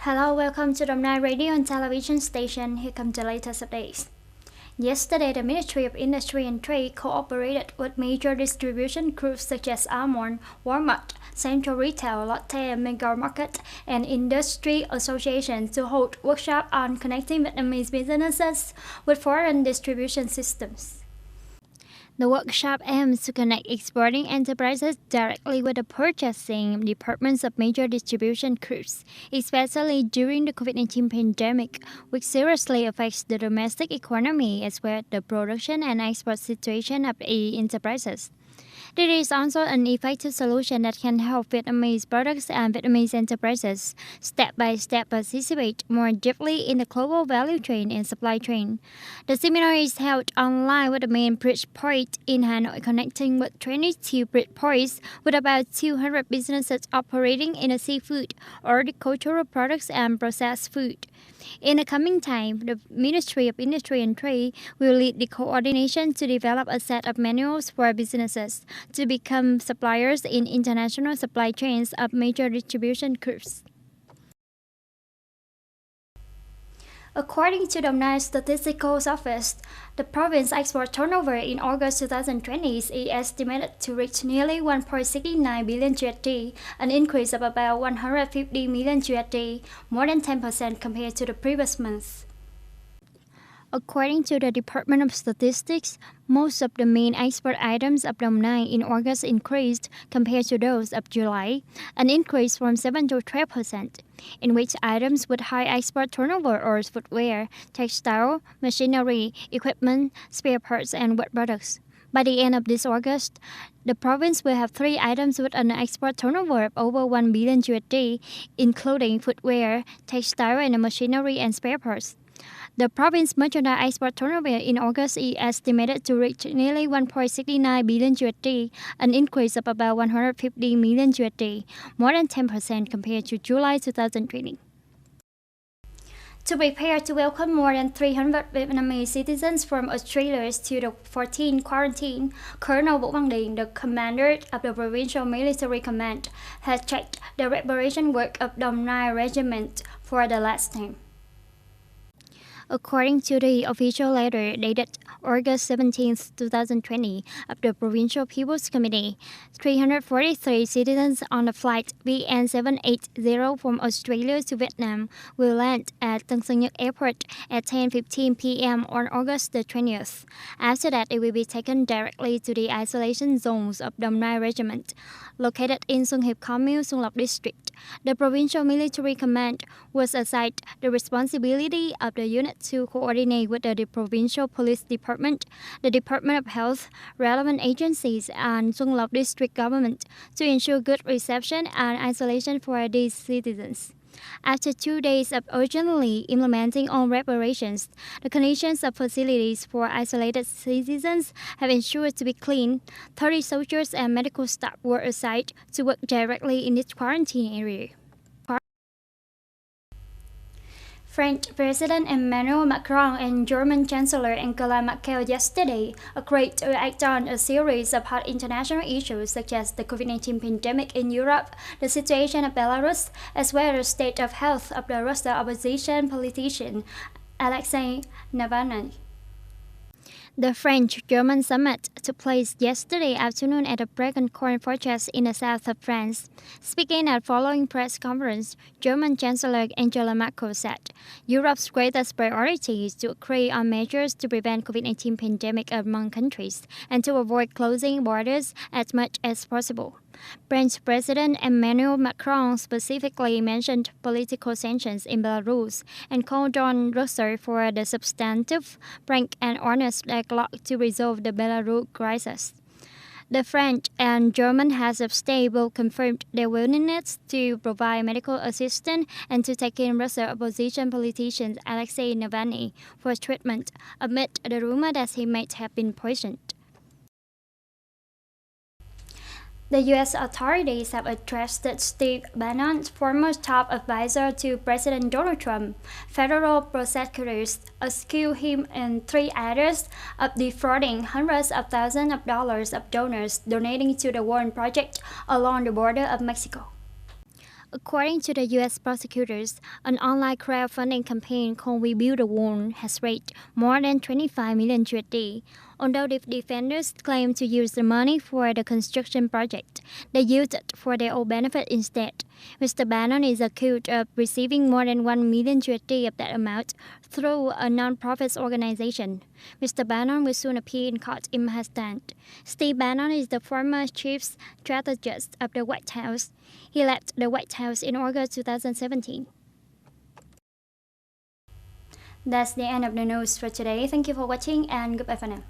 Hello, welcome to Domnai Radio and Television Station. Here come the latest updates. Yesterday, the Ministry of Industry and Trade cooperated with major distribution groups such as Almond, Walmart, Central Retail, Lotte, Mega Market, and Industry Association to hold workshops on connecting Vietnamese businesses with foreign distribution systems. The workshop aims to connect exporting enterprises directly with the purchasing departments of major distribution groups, especially during the COVID-19 pandemic, which seriously affects the domestic economy as well as the production and export situation of enterprises. There is also an effective solution that can help Vietnamese products and Vietnamese enterprises step-by-step participate more deeply in the global value chain and supply chain. The seminar is held online with the main bridge point in Hanoi, connecting with 22 bridge points with about 200 businesses operating in the seafood, horticultural products, and processed food. In the coming time, the Ministry of Industry and Trade will lead the coordination to develop a set of manuals for businesses to become suppliers in international supply chains of major distribution groups. According to the Domnai Statistical Office, the province export turnover in August 2020 is estimated to reach nearly 1.69 billion USD, an increase of about 150 million USD, more than 10% compared to the previous month. According to the Department of Statistics, most of the main export items of Domnai in August increased compared to those of July, an increase from 7 to 12%, in which items with high export turnover are footwear, textile, machinery, equipment, spare parts, and wet products. By the end of this August, the province will have 3 items with an export turnover of over 1 billion USD, including footwear, textile, and machinery and spare parts. The province merchandise export turnover in August is estimated to reach nearly 1.69 billion USD, an increase of about 150 million USD, more than 10% compared to July 2020. To prepare to welcome more than 300 Vietnamese citizens from Australia to the 14th quarantine, Colonel Vũ Văn Điền, the commander of the Provincial Military Command, has checked the reparation work of Dong Nai Regiment for the last time. According to the official letter dated August 17, 2020 of the Provincial People's Committee, 343 citizens on the flight VN780 from Australia to Vietnam will land at Tân Sơn Nhất Airport at 10:15 p.m. on August the 20th. After that, they will be taken directly to the isolation zones of Dong Nai Regiment, located in Xuân Hiệp Commune, Xuân Lộc District. The Provincial Military Command was assigned the responsibility of the unit to coordinate with the Provincial Police Department, the Department of Health, relevant agencies, and Xuân Lộc District Government to ensure good reception and isolation for these citizens. After 2 days of urgently implementing all reparations, the conditions of facilities for isolated citizens have ensured to be clean. 30 soldiers and medical staff were assigned to work directly in this quarantine area. French President Emmanuel Macron and German Chancellor Angela Merkel yesterday agreed to act on a series of hot international issues such as the COVID-19 pandemic in Europe, the situation of Belarus, as well as the state of health of the Russian opposition politician Alexei Navalny. The French-German summit took place yesterday afternoon at the Bregencorn fortress in the south of France. Speaking at following press conference, German Chancellor Angela Merkel said, Europe's greatest priority is to agree on measures to prevent COVID-19 pandemic among countries and to avoid closing borders as much as possible. French President Emmanuel Macron specifically mentioned political sanctions in Belarus and called on Russia for the substantive, frank and honest dialogue to resolve the Belarus crisis. The French and German heads of state both confirmed their willingness to provide medical assistance and to take in Russian opposition politician Alexei Navalny for treatment amid the rumor that he might have been poisoned. The U.S. authorities have arrested Steve Bannon, former top advisor to President Donald Trump. Federal prosecutors accuse him and 3 others of defrauding hundreds of thousands of dollars of donors donating to the War Project along the border of Mexico. According to the U.S. prosecutors, an online crowdfunding campaign called We Build a Wall has raised more than 25 million USD. Although the defenders claim to use the money for the construction project, they used it for their own benefit instead. Mr. Bannon is accused of receiving more than 1 million USD of that amount through a non-profit organization. Mr. Bannon will soon appear in court in Manhattan. Steve Bannon is the former chief strategist of the White House. He left the White House in August 2017. That's the end of the news for today. Thank you for watching and goodbye for now.